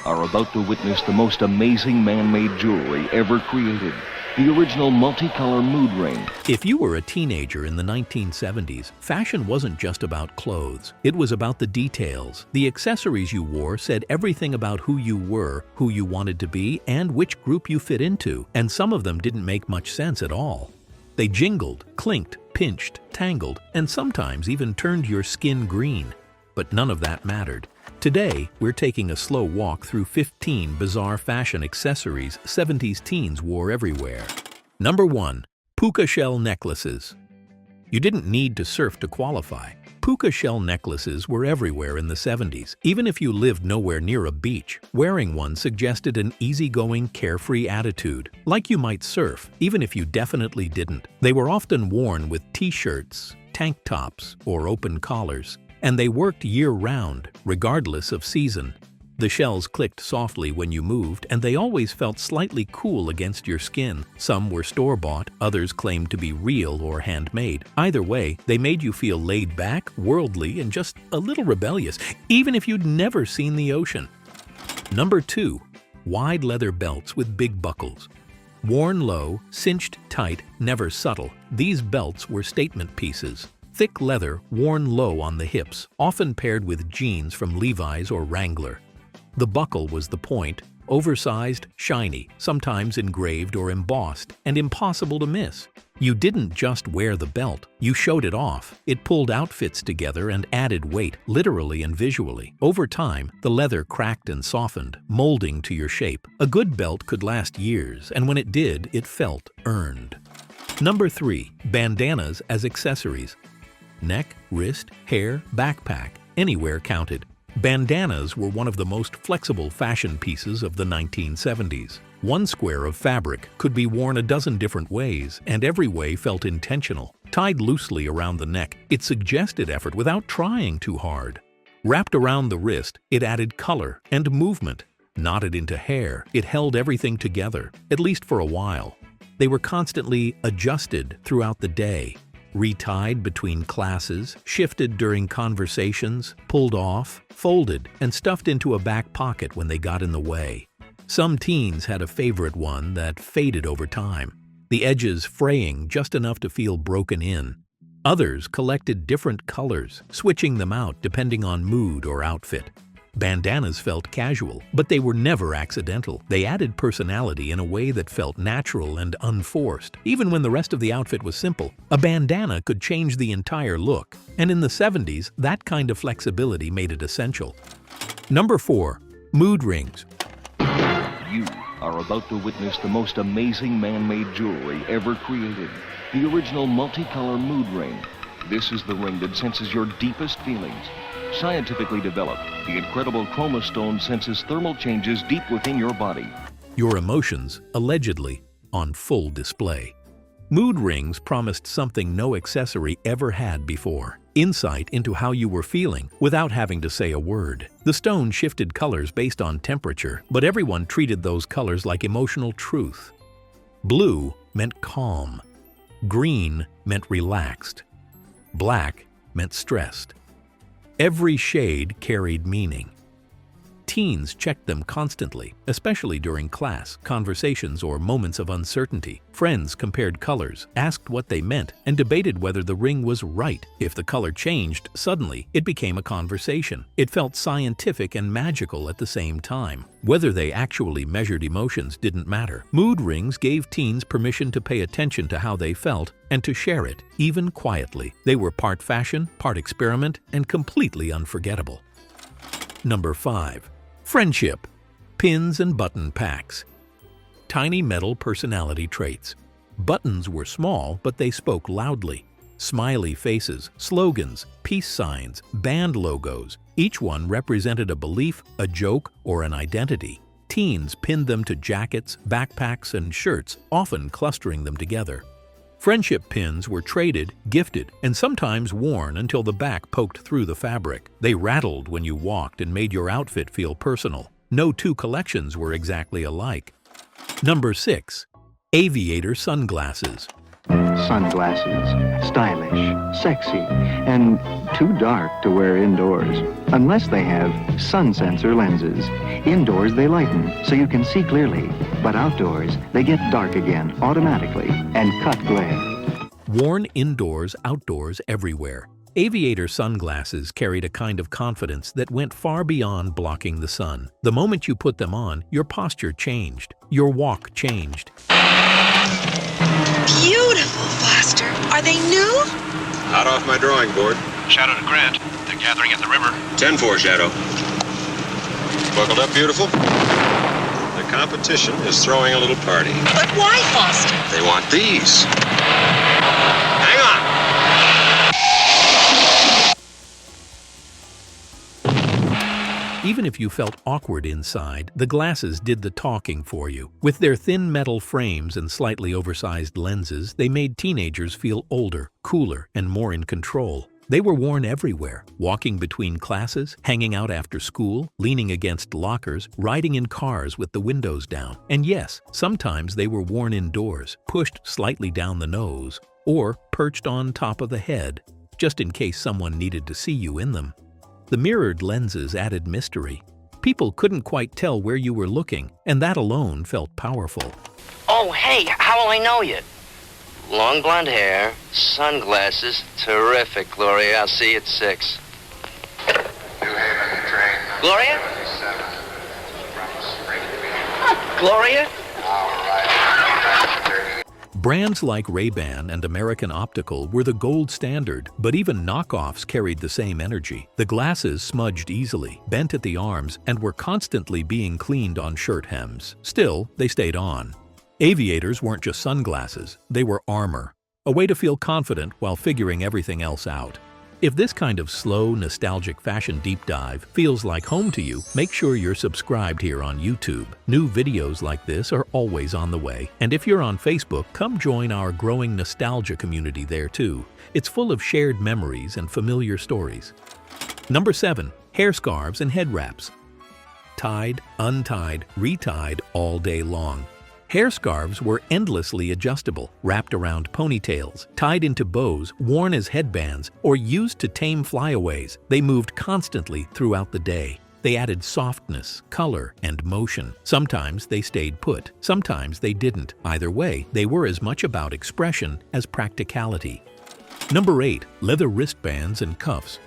are about to witness the most amazing man-made jewelry ever created. The original multicolor mood ring. If you were a teenager in the 1970s, fashion wasn't just about clothes. It was about the details. The accessories you wore said everything about who you were, who you wanted to be, and which group you fit into. And some of them didn't make much sense at all. They jingled, clinked, pinched, tangled, and sometimes even turned your skin green. But none of that mattered. Today, we're taking a slow walk through 15 bizarre fashion accessories 70s teens wore everywhere. Number 1. Puka shell necklaces. You didn't need to surf to qualify. Puka shell necklaces were everywhere in the 70s. Even if you lived nowhere near a beach, wearing one suggested an easygoing, carefree attitude, like you might surf, even if you definitely didn't. They were often worn with t-shirts, tank tops, or open collars. And they worked year-round, regardless of season. The shells clicked softly when you moved, and they always felt slightly cool against your skin. Some were store-bought, others claimed to be real or handmade. Either way, they made you feel laid back, worldly, and just a little rebellious, even if you'd never seen the ocean. Number 2. Wide leather belts with big buckles. Worn low, cinched tight, never subtle, these belts were statement pieces. Thick leather worn low on the hips, often paired with jeans from Levi's or Wrangler. The buckle was the point, oversized, shiny, sometimes engraved or embossed, and impossible to miss. You didn't just wear the belt, you showed it off. It pulled outfits together and added weight, literally and visually. Over time, the leather cracked and softened, molding to your shape. A good belt could last years, and when it did, it felt earned. Number 3. Bandanas as accessories. Neck, wrist, hair, backpack, anywhere counted. Bandanas were one of the most flexible fashion pieces of the 1970s. One square of fabric could be worn a dozen different ways, and every way felt intentional. Tied loosely around the neck, it suggested effort without trying too hard. Wrapped around the wrist, it added color and movement. Knotted into hair, it held everything together, at least for a while. They were constantly adjusted throughout the day. Retied between classes, shifted during conversations, pulled off, folded, and stuffed into a back pocket when they got in the way. Some teens had a favorite one that faded over time, the edges fraying just enough to feel broken in. Others collected different colors, switching them out depending on mood or outfit. Bandanas felt casual, but they were never accidental. They added personality in a way that felt natural and unforced. Even when the rest of the outfit was simple, a bandana could change the entire look. And in the 70s, that kind of flexibility made it essential. Number 4. Mood rings. You are about to witness the most amazing man-made jewelry ever created. The original multicolor mood ring. This is the ring that senses your deepest feelings. Scientifically developed, the incredible chroma stone senses thermal changes deep within your body. Your emotions, allegedly, on full display. Mood rings promised something no accessory ever had before. Insight into how you were feeling without having to say a word. The stone shifted colors based on temperature, but everyone treated those colors like emotional truth. Blue meant calm. Green meant relaxed. Black meant stressed. Every shade carried meaning. Teens checked them constantly, especially during class, conversations, or moments of uncertainty. Friends compared colors, asked what they meant, and debated whether the ring was right. If the color changed, suddenly, it became a conversation. It felt scientific and magical at the same time. Whether they actually measured emotions didn't matter. Mood rings gave teens permission to pay attention to how they felt and to share it, even quietly. They were part fashion, part experiment, and completely unforgettable. Number 5. Friendship. Pins and button packs. Tiny metal personality traits. Buttons were small, but they spoke loudly. Smiley faces, slogans, peace signs, band logos. Each one represented a belief, a joke, or an identity. Teens pinned them to jackets, backpacks, and shirts, often clustering them together. Friendship pins were traded, gifted, and sometimes worn until the back poked through the fabric. They rattled when you walked and made your outfit feel personal. No two collections were exactly alike. Number 6. Aviator sunglasses. Sunglasses. Stylish, sexy, and too dark to wear indoors. Unless they have sun sensor lenses. Indoors they lighten so you can see clearly. But outdoors, they get dark again automatically and cut glare. Worn indoors, outdoors, everywhere. Aviator sunglasses carried a kind of confidence that went far beyond blocking the sun. The moment you put them on, your posture changed. Your walk changed. Beautiful, Foster. Are they new? Hot off my drawing board. Shadow to Grant. They're gathering at the river. 10-4, Shadow. Buckled up, beautiful? The competition is throwing a little party. But why, Foster? They want these. Hang on! Even if you felt awkward inside, the glasses did the talking for you. With their thin metal frames and slightly oversized lenses, they made teenagers feel older, cooler, and more in control. They were worn everywhere, walking between classes, hanging out after school, leaning against lockers, riding in cars with the windows down. And yes, sometimes they were worn indoors, pushed slightly down the nose, or perched on top of the head, just in case someone needed to see you in them. The mirrored lenses added mystery. People couldn't quite tell where you were looking, and that alone felt powerful. Oh, hey, how will I know you? Long blonde hair, sunglasses. Terrific, Gloria. I'll see you at 6. New Haven train number Gloria? 77 from Springfield. Gloria? Now arriving at 30. Brands like Ray-Ban and American Optical were the gold standard, but even knockoffs carried the same energy. The glasses smudged easily, bent at the arms, and were constantly being cleaned on shirt hems. Still, they stayed on. Aviators weren't just sunglasses, they were armor, a way to feel confident while figuring everything else out. If this kind of slow, nostalgic fashion deep dive feels like home to you, make sure you're subscribed here on YouTube. New videos like this are always on the way. And if you're on Facebook, come join our growing nostalgia community there too. It's full of shared memories and familiar stories. Number 7. Hair scarves and head wraps. Tied, untied, retied all day long. Hair scarves were endlessly adjustable, wrapped around ponytails, tied into bows, worn as headbands, or used to tame flyaways. They moved constantly throughout the day. They added softness, color, and motion. Sometimes they stayed put, sometimes they didn't. Either way, they were as much about expression as practicality. Number 8. Leather wristbands and cuffs.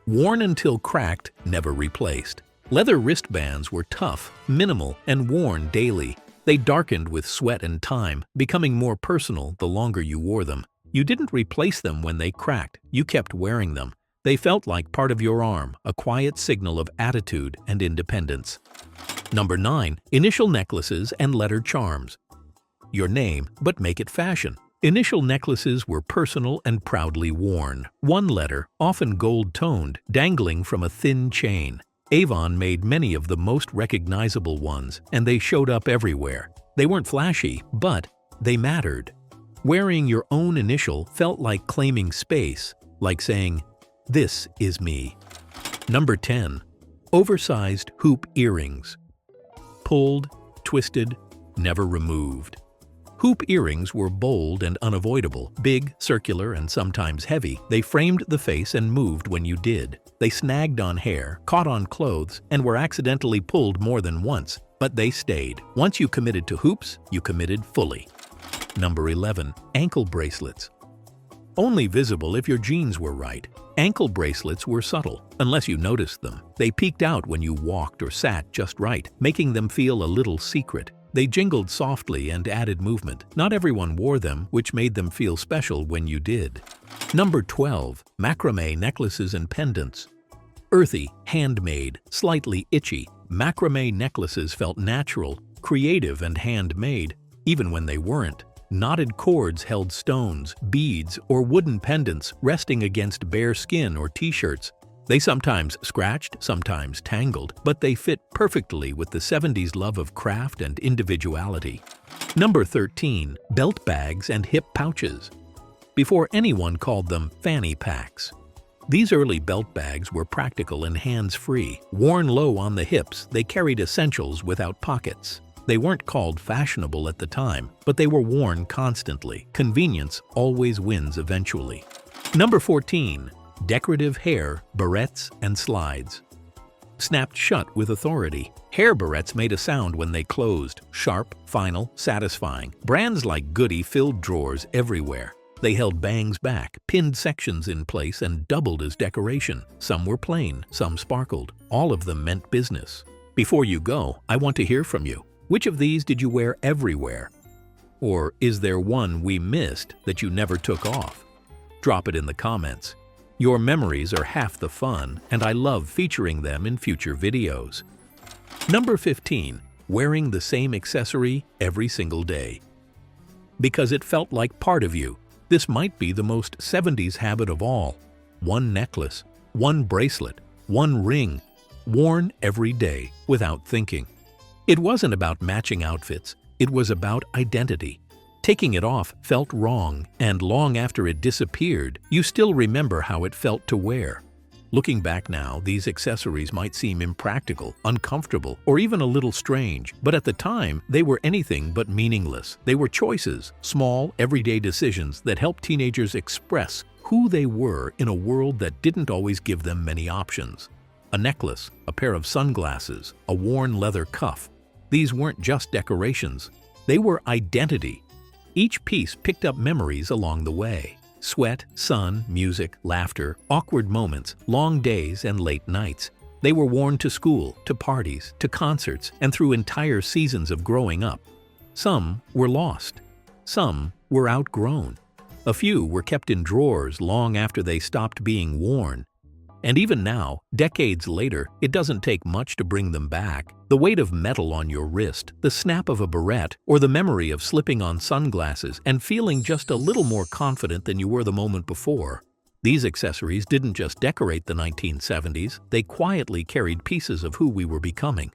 Worn until cracked, never replaced. Leather wristbands were tough, minimal, and worn daily. They darkened with sweat and time, becoming more personal the longer you wore them. You didn't replace them when they cracked, you kept wearing them. They felt like part of your arm, a quiet signal of attitude and independence. Number 9. Initial necklaces and letter charms. Your name, but make it fashion. Initial necklaces were personal and proudly worn. One letter, often gold-toned, dangling from a thin chain. Avon made many of the most recognizable ones, and they showed up everywhere. They weren't flashy, but they mattered. Wearing your own initial felt like claiming space, like saying, "This is me." Number 10. Oversized hoop earrings. Pulled, twisted, never removed. Hoop earrings were bold and unavoidable, big, circular, and sometimes heavy. They framed the face and moved when you did. They snagged on hair, caught on clothes, and were accidentally pulled more than once, but they stayed. Once you committed to hoops, you committed fully. Number 11. Ankle bracelets. Only visible if your jeans were right. Ankle bracelets were subtle, unless you noticed them. They peeked out when you walked or sat just right, making them feel a little secret. They jingled softly and added movement. Not everyone wore them, which made them feel special when you did. Number 12. Macrame necklaces and pendants. Earthy, handmade, slightly itchy, macrame necklaces felt natural, creative, and handmade, even when they weren't. Knotted cords held stones, beads, or wooden pendants resting against bare skin or t-shirts. They sometimes scratched, sometimes tangled, but they fit perfectly with the 70s love of craft and individuality. Number 13. Belt bags and hip pouches. Before anyone called them fanny packs. These early belt bags were practical and hands-free. Worn low on the hips, they carried essentials without pockets. They weren't called fashionable at the time, but they were worn constantly. Convenience always wins eventually. Number 14. Decorative hair, barrettes, and slides. Snapped shut with authority. Hair barrettes made a sound when they closed. Sharp, final, satisfying. Brands like Goody filled drawers everywhere. They held bangs back, pinned sections in place, and doubled as decoration. Some were plain, some sparkled. All of them meant business. Before you go, I want to hear from you. Which of these did you wear everywhere? Or is there one we missed that you never took off? Drop it in the comments. Your memories are half the fun, and I love featuring them in future videos. Number 15. Wearing the same accessory every single day. Because it felt like part of you. This might be the most 70s habit of all. One necklace, one bracelet, one ring, worn every day without thinking. It wasn't about matching outfits, it was about identity. Taking it off felt wrong, and long after it disappeared, you still remember how it felt to wear. Looking back now, these accessories might seem impractical, uncomfortable, or even a little strange, but at the time, they were anything but meaningless. They were choices, small, everyday decisions that helped teenagers express who they were in a world that didn't always give them many options. A necklace, a pair of sunglasses, a worn leather cuff. These weren't just decorations. They were identity. Each piece picked up memories along the way. Sweat, sun, music, laughter, awkward moments, long days, and late nights. They were worn to school, to parties, to concerts, and through entire seasons of growing up. Some were lost. Some were outgrown. A few were kept in drawers long after they stopped being worn. And even now, decades later, it doesn't take much to bring them back. The weight of metal on your wrist, the snap of a barrette, or the memory of slipping on sunglasses and feeling just a little more confident than you were the moment before. These accessories didn't just decorate the 1970s, they quietly carried pieces of who we were becoming.